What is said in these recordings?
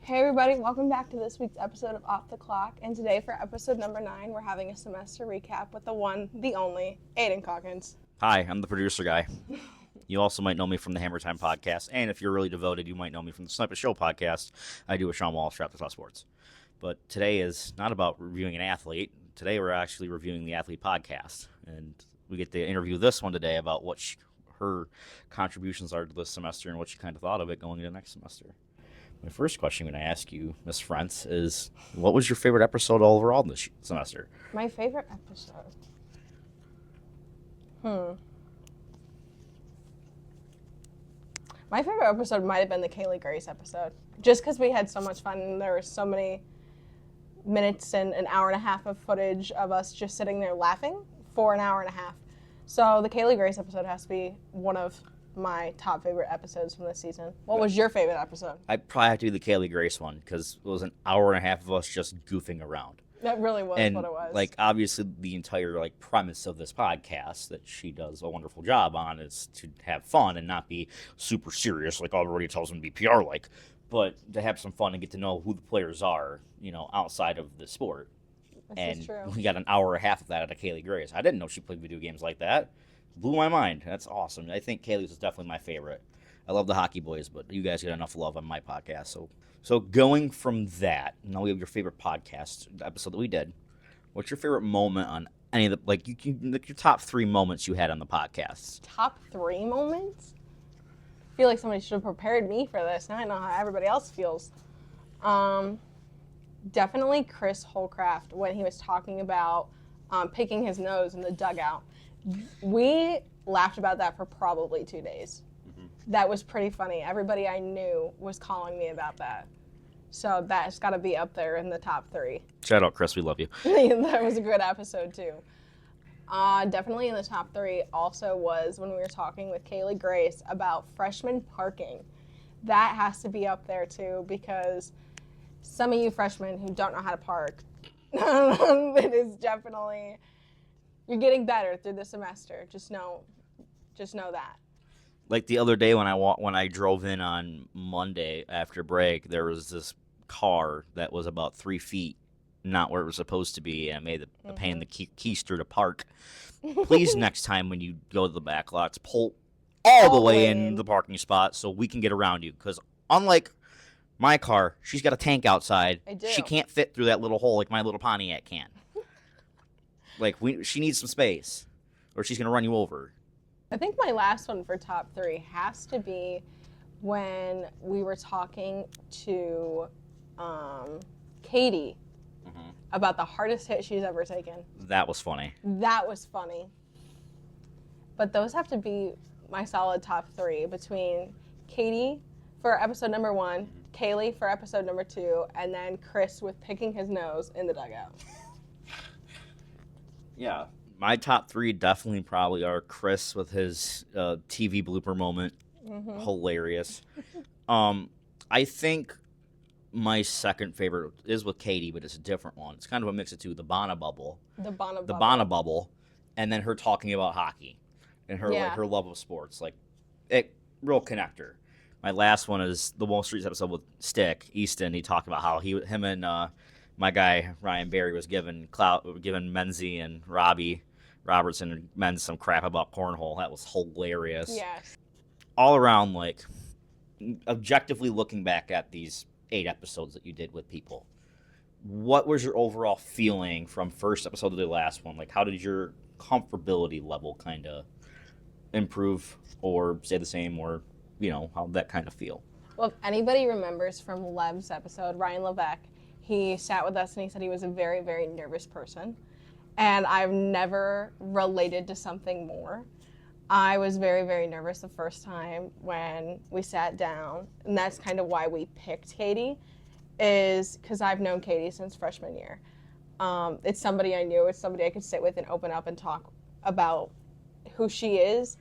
Hey everybody, welcome back to this week's episode of Off the Clock. And today for episode number 9, we're having a semester recap with the one, the only, Aiden Calkins. Hi, I'm the producer guy. You also might know me from the Hammer Time podcast, and if you're really devoted, you might know me from the Sniper Show podcast I do with Sean Walsh at After Thought Sports. But today is not about reviewing an athlete. Today we're actually reviewing the Athlete podcast, and we get to interview this one today about what her contributions are to this semester and what she kind of thought of it going into next semester. My first question I'm going to ask you, Ms. Frentz, is what was your favorite episode overall this semester? My favorite episode? My favorite episode might have been the Kaylee Grace episode. Just because we had so much fun and there were so many minutes and an hour and a half of footage of us just sitting there laughing for an hour and a half. So the Kaylee Grace episode has to be one of my top favorite episodes from this season. What was your favorite episode? I'd probably have to do the Kaylee Grace one because it was an hour and a half of us just goofing around. That really was and, what it was. Like, obviously, the entire premise of this podcast that she does a wonderful job on is to have fun and not be super serious like everybody tells them to be PR like, but to have some fun and get to know who the players are, outside of the sport. This is true. We got an hour and a half of that out of Kaylee Grace. I didn't know she played video games like that. Blew my mind. That's awesome. I think Kaylee's is definitely my favorite. I love the Hockey Boys, but you guys get enough love on my podcast. So going from that, now we have your favorite podcast episode that we did. What's your favorite moment on any of the your top 3 moments you had on the podcast? Top 3 moments? I feel like somebody should have prepared me for this. Now I know how everybody else feels. Definitely Chris Holcraft when he was talking about picking his nose in the dugout. We laughed about that for probably 2 days. Mm-hmm. That was pretty funny. Everybody I knew was calling me about that. So that's got to be up there in the top 3. Shout out, Chris. We love you. That was a good episode, too. Definitely in the top 3 also was when we were talking with Kaylee Grace about freshman parking. That has to be up there, too, because some of you freshmen who don't know how to park, it is definitely... You're getting better through the semester. Just know that. Like the other day when I drove in on Monday after break, there was this car that was about 3 feet, not where it was supposed to be, and it made a pain in the keister to park. Please, next time when you go to the back lots, pull all the way in the parking spot so we can get around you. Because unlike my car, she's got a tank outside. I do. She can't fit through that little hole like my little Pontiac can. She needs some space, or she's going to run you over. I think my last one for top 3 has to be when we were talking to Katie about the hardest hit she's ever taken. That was funny. That was funny. But those have to be my solid top 3 between Katie for episode number 1, Kaylee for episode number 2, and then Chris with picking his nose in the dugout. Yeah. My top 3 definitely probably are Chris with his TV blooper moment. Mm-hmm. Hilarious. I think my second favorite is with Katie, but it's a different one. It's kind of a mix of two. The Bana Bubble. The Bana Bubble. And then her talking about hockey and her her love of sports. Real connector. My last one is the most recent episode with Stick, Easton. He talked about how him and my guy Ryan Barry was giving Menzie and Robbie Robertson and Menz some crap about cornhole. That was hilarious. Yes. All around, objectively looking back at these 8 episodes that you did with people, what was your overall feeling from first episode to the last one? How did your comfortability level kind of improve or stay the same, or how that kind of feel? Well, if anybody remembers from Lev's episode, Ryan Levesque, he sat with us and he said he was a very, very nervous person. And I've never related to something more. I was very, very nervous the first time when we sat down. And that's kind of why we picked Katie, is because I've known Katie since freshman year. It's somebody I knew. It's somebody I could sit with and open up and talk about who she is.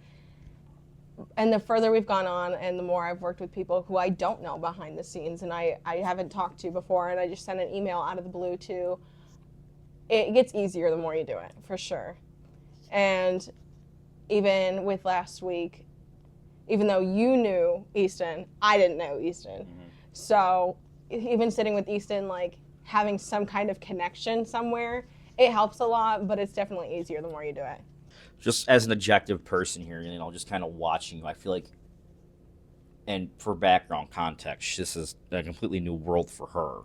And the further we've gone on and the more I've worked with people who I don't know behind the scenes and I haven't talked to before, and I just sent an email out of the blue to, it gets easier the more you do it, for sure. And even with last week, even though you knew Easton, I didn't know Easton. Mm-hmm. So even sitting with Easton, like having some kind of connection somewhere, it helps a lot, but it's definitely easier the more you do it. Just as an objective person here, just kind of watching you, I feel like, and for background context, this is a completely new world for her.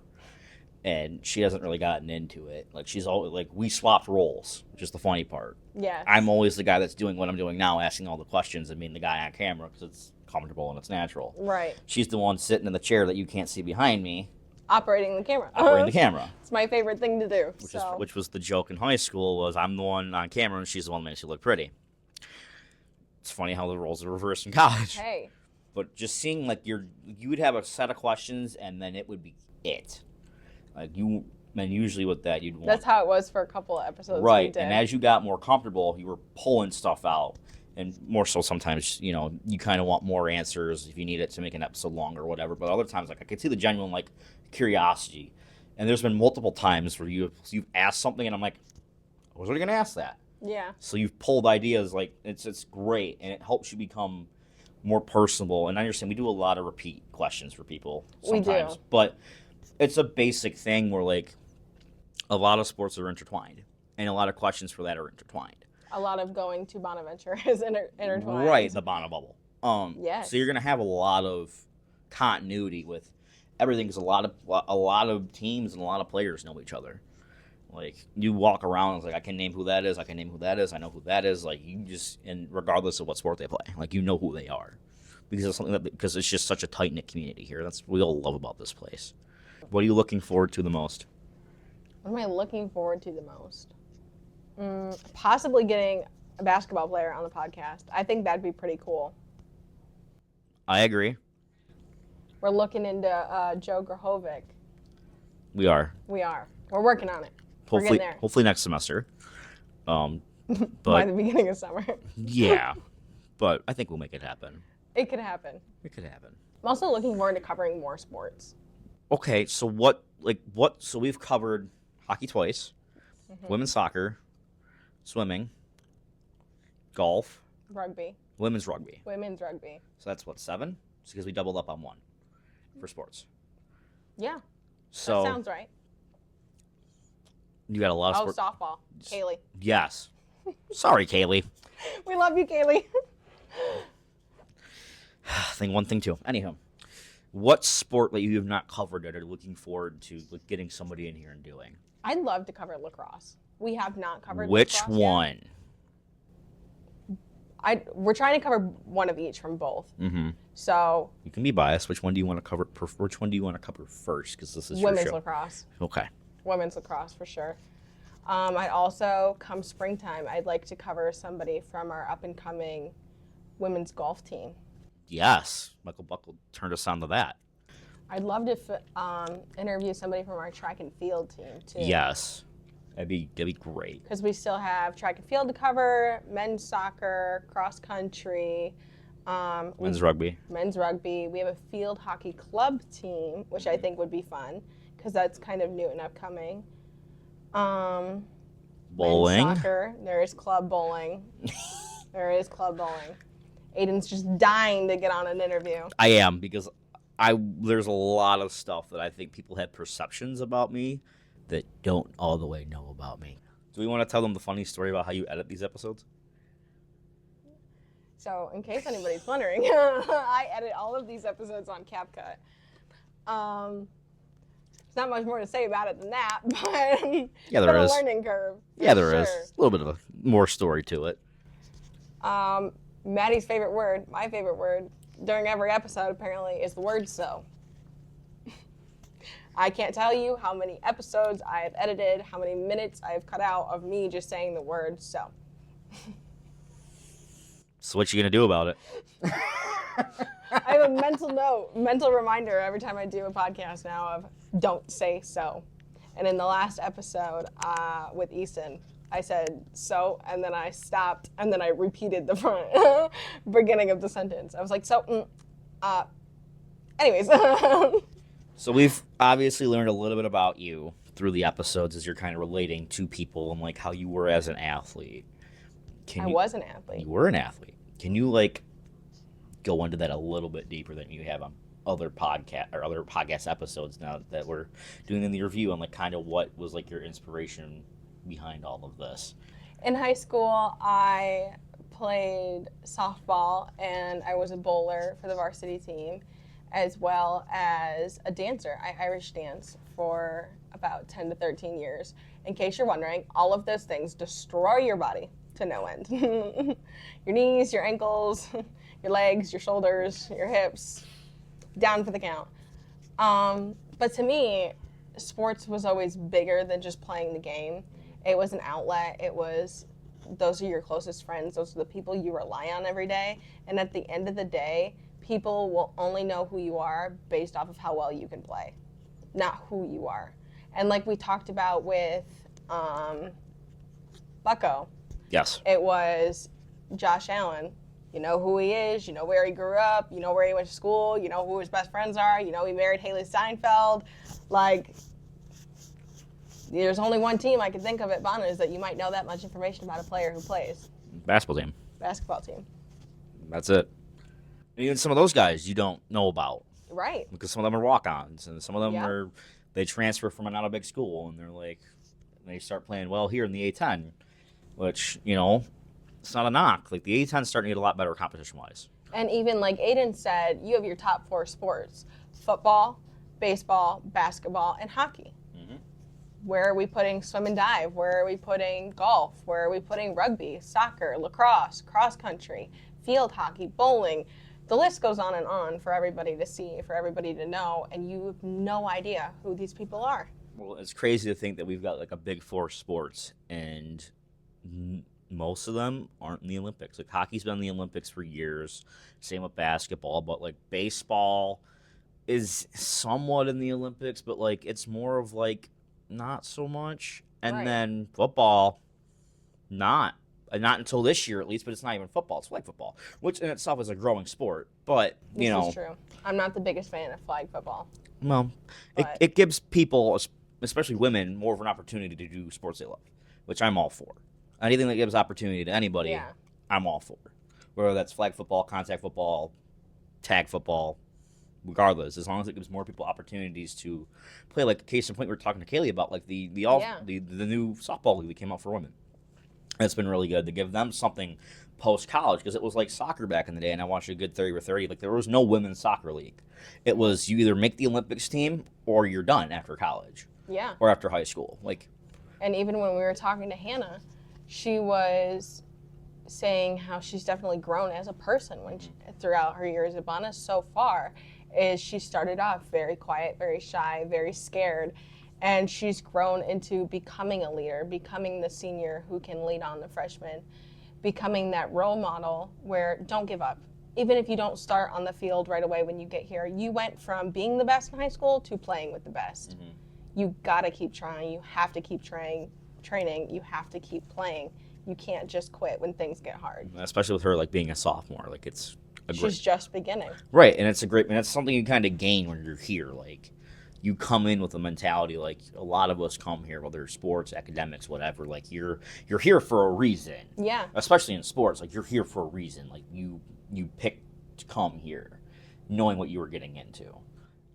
And she hasn't really gotten into it. Like, she's always, like, we swapped roles, which is the funny part. Yeah. I'm always the guy that's doing what I'm doing now, asking all the questions and being the guy on camera because it's comfortable and it's natural. Right. She's the one sitting in the chair that you can't see behind me, Operating the camera. operating the camera. It's my favorite thing to do. Which was the joke in high school, was I'm the one on camera and she's the one that makes you look pretty. It's funny how the roles are reversed in college. Hey. But just seeing, like, you would have a set of questions and then it would be it. Like, and usually with that, you'd want... That's how it was for a couple of episodes. Right, we did. and as you got more comfortable, you were pulling stuff out. And more so sometimes, you kind of want more answers if you need it to make an episode longer or whatever. But other times, like, I could see the genuine, like, curiosity. And there's been multiple times where you've asked something and I'm like, I was already going to ask that. Yeah. So you've pulled ideas, like, it's great. And it helps you become more personable. And I understand we do a lot of repeat questions for people sometimes. We do. But it's a basic thing where, like, a lot of sports are intertwined. And a lot of questions for that are intertwined. A lot of going to Bonaventure is intertwined. Right, the Bono bubble. Yes. So you're gonna have a lot of continuity with everything, because a lot of teams and a lot of players know each other. Like, you walk around and it's like, I can name who that is, I can name who that is, I know who that is. Like, you just, and regardless of what sport they play, like, you know who they are, because it's something because it's just such a tight knit community here. That's what we all love about this place. What are you looking forward to the most? What am I looking forward to the most? Possibly getting a basketball player on the podcast. I think that'd be pretty cool. I agree. We're looking into Joe Grahovic. We are. We are. We're working on it. We're getting there. Hopefully next semester. By But the beginning of summer. yeah, but I think we'll make it happen. It could happen. It could happen. I'm also looking forward to covering more sports. Okay, so so we've covered hockey twice, women's soccer, swimming, golf, Rugby. women's rugby. Women's rugby. So that's what, 7? It's because we doubled up on 1 for sports. Yeah. So That sounds right. you got a lot of Oh, sports. softball. Kaylee. Yes. Sorry, Kaylee. We love you, Kaylee. Thing 1, thing 2. Anyhow, what sport that you have not covered that are looking forward to, like, getting somebody in here and doing? I'd love to cover lacrosse. We have not covered Which lacrosse yet. one? We're trying to cover one of each from both. Mm-hmm. So You can be biased. Which one do you want to cover? Which one do you want to cover first? Because this is women's your show. lacrosse. Okay. Women's lacrosse for sure. I'd also, come springtime, I'd like to cover somebody from our up-and-coming women's golf team. Yes. Michael Buckle turned us on to that. I'd love to interview somebody from our track and field team, too. Yes. That'd be great. Because we still have track and field to cover, men's soccer, cross country, Men's rugby. men's rugby. We have a field hockey club team, which I think would be fun because that's kind of new and upcoming. Bowling. Men's soccer. There is club bowling. There is club bowling. Aiden's just dying to get on an interview. I am, because there's a lot of stuff that I think people have perceptions about me that don't all the way know about me. Do we want to tell them the funny story about how you edit these episodes? So, in case anybody's wondering, I edit all of these episodes on CapCut. There's not much more to say about it than that, but Yeah, there it's is. been a learning curve. Yeah, there sure. is. A little bit of more story to it. Maddie's favorite word, my favorite word, during every episode apparently is the word so. I can't tell you how many episodes I have edited, how many minutes I have cut out of me just saying the word so. So what you gonna do about it? I have a mental reminder every time I do a podcast now of don't say so. And in the last episode with Easton, I said so, and then I stopped, and then I repeated the front beginning of the sentence. I was like, so, anyways. So we've obviously learned a little bit about you through the episodes as you're kind of relating to people and like how you were as an athlete. I was an athlete. You were an athlete. Can you like go into that a little bit deeper than you have on other podcast episodes now that we're doing in the review, and like kind of what was like your inspiration behind all of this. In high school, I played softball and I was a bowler for the varsity team, as well as a dancer. I Irish danced for about 10 to 13 years. In case you're wondering, all of those things destroy your body to no end. Your knees, your ankles, your legs, your shoulders, your hips, down for the count. But to me, sports was always bigger than just playing the game. It was an outlet. It was, those are your closest friends. Those are the people you rely on every day. And at the end of the day, people will only know who you are based off of how well you can play, not who you are. And like we talked about with Bucko, Yes. it was Josh Allen. You know who he is, you know where he grew up, you know where he went to school, you know who his best friends are, you know he married Haley Steinfeld. Like, there's only one team I can think of at Bonas that you might know that much information about a player who plays. Basketball team. Basketball team. That's it. And even some of those guys you don't know about. Right. Because some of them are walk-ons, and some of them Yeah. they transfer from not a big school, and they're like, they start playing well here in the A10, which, you know, it's not a knock. Like, the A10's starting to get a lot better competition-wise. And even like Aiden said, you have your top 4 sports: football, baseball, basketball, and hockey. Mm-hmm. Where are we putting swim and dive? Where are we putting golf? Where are we putting rugby, soccer, lacrosse, cross country, field hockey, bowling? The list goes on and on for everybody to see, for everybody to know, and you have no idea who these people are. Well, it's crazy to think that we've got like a big 4 sports, and most of them aren't in the Olympics. Like, hockey's been in the Olympics for years. Same with basketball, but like baseball is somewhat in the Olympics, but like it's more of like not so much. And Right. then football, not until this year at least. But it's not even football; it's flag football, which in itself is a growing sport. But This you know, is true. I'm not the biggest fan of flag football. well, But- it gives people, especially women, more of an opportunity to do sports they love, which I'm all for. Anything that gives opportunity to anybody, Yeah. I'm all for. Whether that's flag football, contact football, tag football, regardless, as long as it gives more people opportunities to play. Like, case in point, we were talking to Kaylee about like the new softball league that came out for women. It's been really good to give them something post college, because it was like soccer back in the day, and I watched a good 30 for 30. Like, there was no women's soccer league. It was you either make the Olympics team or you're done after college Yeah. or after high school. Like, And even when we were talking to Hannah, she was saying how she's definitely grown as a person throughout her years at Bonas so far. Is she started off very quiet, very shy, very scared, and she's grown into becoming a leader, becoming the senior who can lead on the freshmen, becoming that role model where don't give up. Even if you don't start on the field right away when you get here, you went from being the best in high school to playing with the best. Mhm. You gotta keep trying. You have to keep training. You have to keep playing. You can't just quit when things get hard. especially with her like being a sophomore, like it's a great, She's just beginning. right, and it's a great, and it's something you kind of gain when you're here. Like, you come in with a mentality, like a lot of us come here, whether it's sports, academics, whatever. Like, you're here for a reason. Yeah. Especially in sports, like, you're here for a reason. Like, you picked to come here, knowing what you were getting into.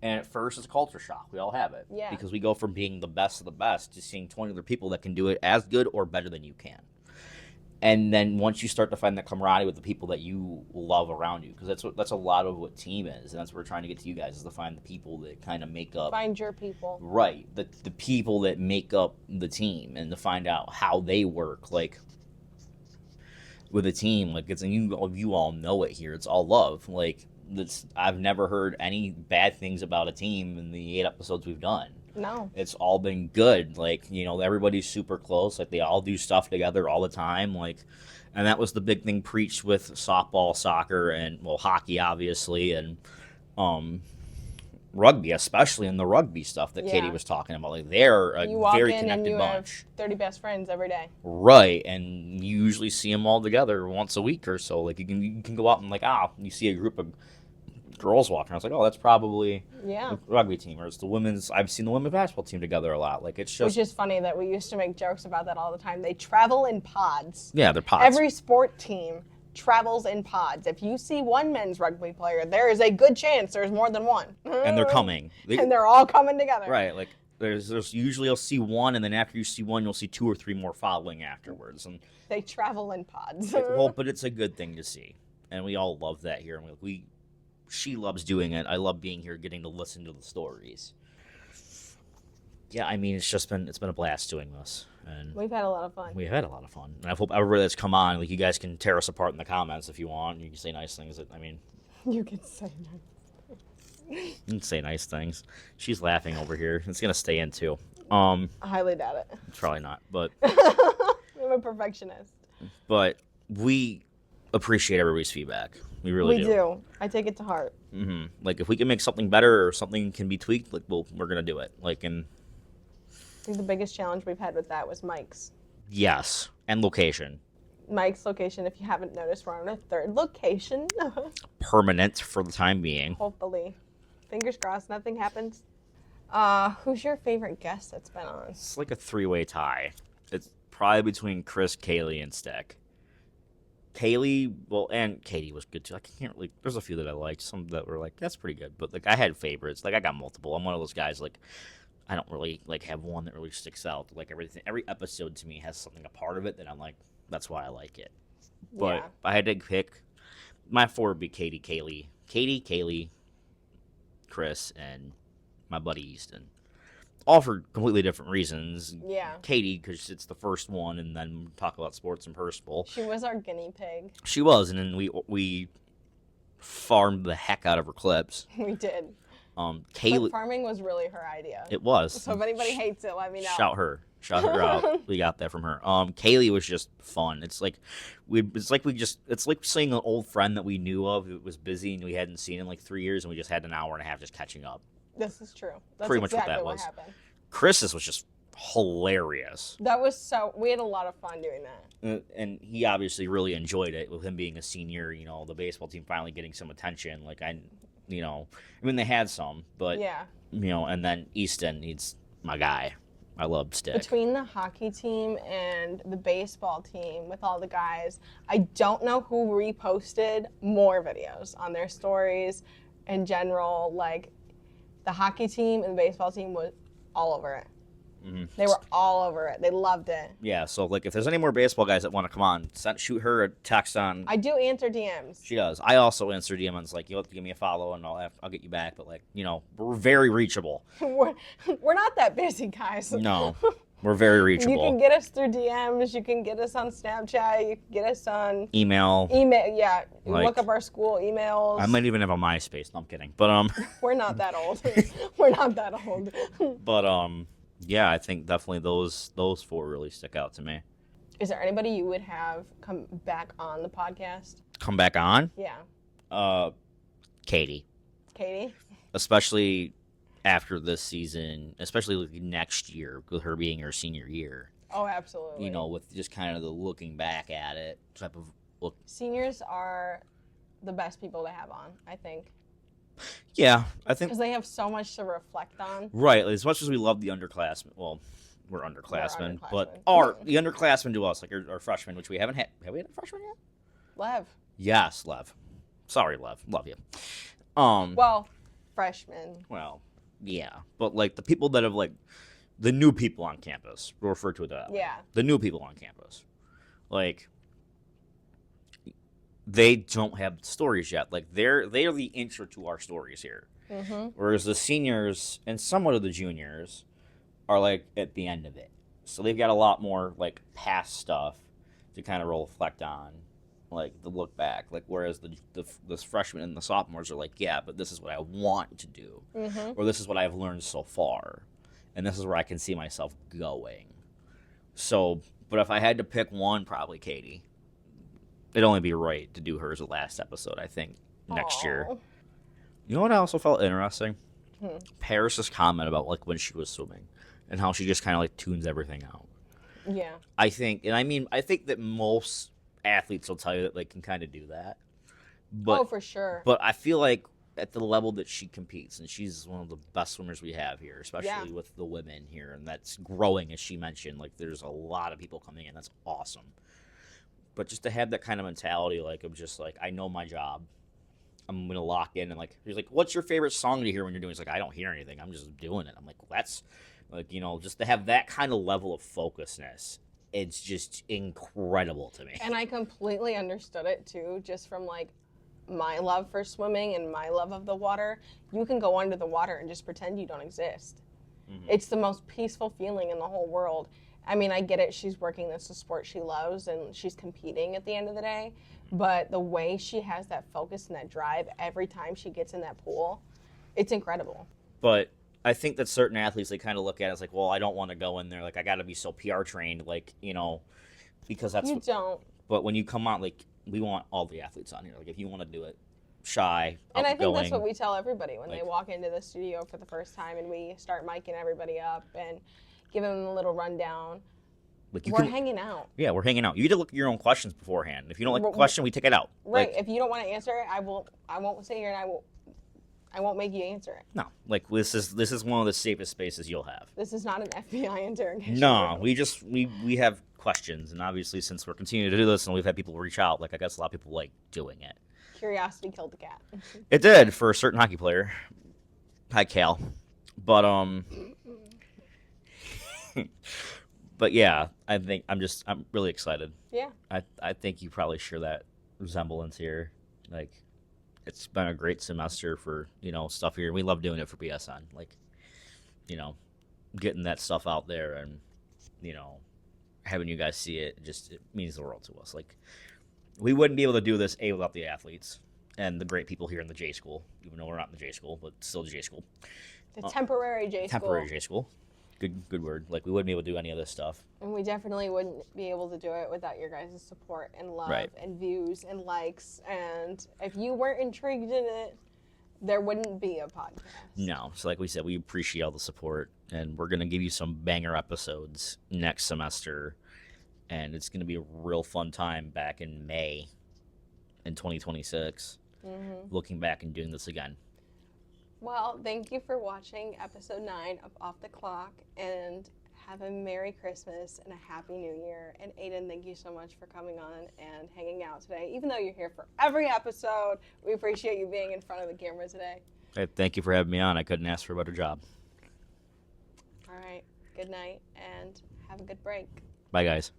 And at first, it's a culture shock. We all have it. Yeah. Because we go from being the best of the best to seeing 20 other people that can do it as good or better than you can. And then once you start to find that camaraderie with the people that you love around you, because that's a lot of what team is, and that's what we're trying to get to you guys, is to find the people that kind of make up. Find your people. Right, the people that make up the team, and to find out how they work. Like, with a team, like, it's, and you all know it here. It's all love. Like, I've never heard any bad things about a team in the 8 episodes we've done. No. It's all been good. Like, you know, everybody's super close. Like, they all do stuff together all the time. Like, and that was the big thing preached with softball, soccer, and, well, hockey, obviously, and rugby, especially in the rugby stuff that Katie Yeah. was talking about. Like, they're a You walk very in and connected you bunch. have 30 best friends every day. Right, and you usually see them all together once a week or so. Like, you can go out and, like, you see a group of girls walking around. It's like, oh, that's probably Yeah. the rugby team, or it's the women's. I've seen the women's basketball team together a lot. Like, it's just, Which is funny that we used to make jokes about that all the time. They travel in pods. yeah, they're pods. Every sport team travels in pods. If you see one men's rugby player, there is a good chance there's more than one. And they're coming. And they're all coming together. Right, like there's usually you'll see one, and then after you see one, you'll see 2 or 3 more following afterwards. And They travel in pods. well, but it's a good thing to see, and we all love that here. And she loves doing it. I love being here, getting to listen to the stories. Yeah, I mean, it's been a blast doing this, and We've had a lot of fun. we've had a lot of fun. And I hope everybody that's come on, like, you guys can tear us apart in the comments if you want. You can say nice things. I mean, You can say no. you can say nice things. She's laughing over here. It's gonna stay in too. I highly doubt it. Probably not, but I'm a perfectionist. we appreciate everybody's feedback. We really We do. I take it to heart. Mm-hmm. Like, if we can make something better or something can be tweaked, like, we're gonna do it. Like, and I think the biggest challenge we've had with that was Mike's. yes, and location, Mike's location, if you haven't noticed, we're on a third location. permanent for the time being. Hopefully. Fingers crossed, nothing happens. Who's your favorite guest that's been on? It's like a 3-way tie. It's probably between Chris, Kaylee, and Stick. Kaylee, well, and Katie was good too. I can't really. There's a few that I liked. Some that were like, that's pretty good. But like, I had favorites. Like, I got multiple. I'm one of those guys. Like, I don't really like have one that really sticks out. Like, every episode to me has something a part of it that I'm like, that's why I like it. But Yeah. if I had to pick, my 4 would be Katie, Chris, and my buddy Easton. All for completely different reasons. Yeah. Katie, because it's the first one, and then talk about sports and personal. She was our guinea pig. She was, and then we farmed the heck out of her clips. We did. Clip Clip farming was really her idea. it was. So if anybody hates it, let me know. Shout her out. We got that from her. Kaylee was just fun. It's like it's like seeing an old friend that we knew of who was busy and we hadn't seen in like 3 years, and we just had an hour and a half just catching up. This is true. That's Pretty much what exactly that was. happened. Chris's was just hilarious. That was we had a lot of fun doing that. And he obviously really enjoyed it with him being a senior, the baseball team finally getting some attention. Like, I mean, they had some, but, Yeah. And then Easton, he's my guy. I love Stick. Between the hockey team and the baseball team with all the guys, I don't know who reposted more videos on their stories in general. Like, the hockey team and the baseball team was all over it. Mm-hmm. They were all over it. They loved it. Yeah, so, like, if there's any more baseball guys that want to come on, shoot her a text on. I do answer DMs. She does. I also answer DMs, like, you'll have to give me a follow, and I'll get you back. But, like, we're very reachable. We're not that busy, guys. No, we're very reachable. You can get us through DMs. You can get us on Snapchat. You can get us on email. Yeah, Like, look up our school emails. I might even have a MySpace. No, I'm kidding. But We're not that old. We're not that old. but yeah, I think definitely those 4 really stick out to me. Is there anybody you would have come back on the podcast? Come back on, Yeah, Katie, especially after this season, especially like next year with her being her senior year. Oh, absolutely. With just kind of the looking back at it type of look. Seniors are the best people to have on, I think, Yeah, I think because they have so much to reflect on. right. As much as we love the underclassmen, well, we're underclassmen, but underclassmen. the underclassmen to us, like our freshmen, which we haven't had. Have we had a freshman yet? Lev. Yes, Lev. Sorry, Lev. Love you. Well, freshmen. Well, yeah, but like the people that have like the new people on campus, we'll refer to it that way. Yeah. The new people on campus, like they don't have stories yet. Like they are the intro to our stories here. Mm-hmm. Whereas the seniors and somewhat of the juniors are like at the end of it, so they've got a lot more like past stuff to kind of reflect on, like the look back. Like whereas the freshmen and the sophomores are like, yeah, but this is what I want to do, Mm-hmm. or this is what I've learned so far, and this is where I can see myself going. So, but if I had to pick one, probably Katie. It'd only be right to do her as the last episode, I think, next year. Aw. You know what I also felt interesting? Hmm. Paris's comment about like when she was swimming and how she just kind of like tunes everything out. Yeah. I think that most athletes will tell you that they can kind of do that. But Oh, for sure. but I feel like at the level that she competes, and she's one of the best swimmers we have here, especially Yeah. with the women here, and that's growing, as she mentioned. Like there's a lot of people coming in. That's awesome. But just to have that kind of mentality, like, of just like, I know my job. I'm gonna lock in and like, he's like, what's your favorite song to hear when you're doing? It's like, I don't hear anything. I'm just doing it. I'm like, well, that's like, just to have that kind of level of focusness, it's just incredible to me. And I completely understood it too, just from like my love for swimming and my love of the water. You can go under the water and just pretend you don't exist. It's the most peaceful feeling in the whole world. I mean, I get it. She's working this a sport she loves and she's competing at the end of the day. But the way she has that focus and that drive every time she gets in that pool, it's incredible. But I think that certain athletes, they kind of look at it as like, well, I don't want to go in there. Like, I got to be so PR trained, like, because that's. You don't. But when you come out, like, we want all the athletes on here. Like, if you want to do it, shy, And I think that's outgoing, what we tell everybody when they like- walk into the studio for the first time and we start miking everybody up and giving them a little rundown. like you We're can, hanging out. yeah, we're hanging out. You get to look at your own questions beforehand. If you don't like the Right. question, we take it out. Right. Like, If you don't want to answer it, I won't sit here and I won't make you answer it. no, like this is one of the safest spaces you'll have. This is not an FBI interrogation. No, room. we have questions, and obviously since we're continuing to do this, and we've had people reach out, like I guess a lot of people like doing it. Curiosity killed the cat. It did for a certain hockey player. Hi, Cal. But but yeah, I'm really excited. Yeah. I think you probably share that resemblance here. Like, it's been a great semester for stuff here. We love doing it for BSN. Like, getting that stuff out there and having you guys see it it means the world to us. Like, we wouldn't be able to do this without the athletes and the great people here in the J School. Even though we're not in the J School, but still the J School. The temporary J school. Temporary J School. Good word. Like, we wouldn't be able to do any of this stuff. And we definitely wouldn't be able to do it without your guys' support and love Right. and views and likes. And if you weren't intrigued in it, there wouldn't be a podcast. No. So like we said, we appreciate all the support, and we're going to give you some banger episodes next semester, and it's going to be a real fun time back in May in 2026, looking back and doing this again. Well, thank you for watching episode 9 of Off the Clock, and have a Merry Christmas and a Happy New Year. And Aiden, thank you so much for coming on and hanging out today. Even though you're here for every episode, we appreciate you being in front of the camera today. Hey, thank you for having me on. I couldn't ask for a better job. All right, good night and have a good break. Bye, guys.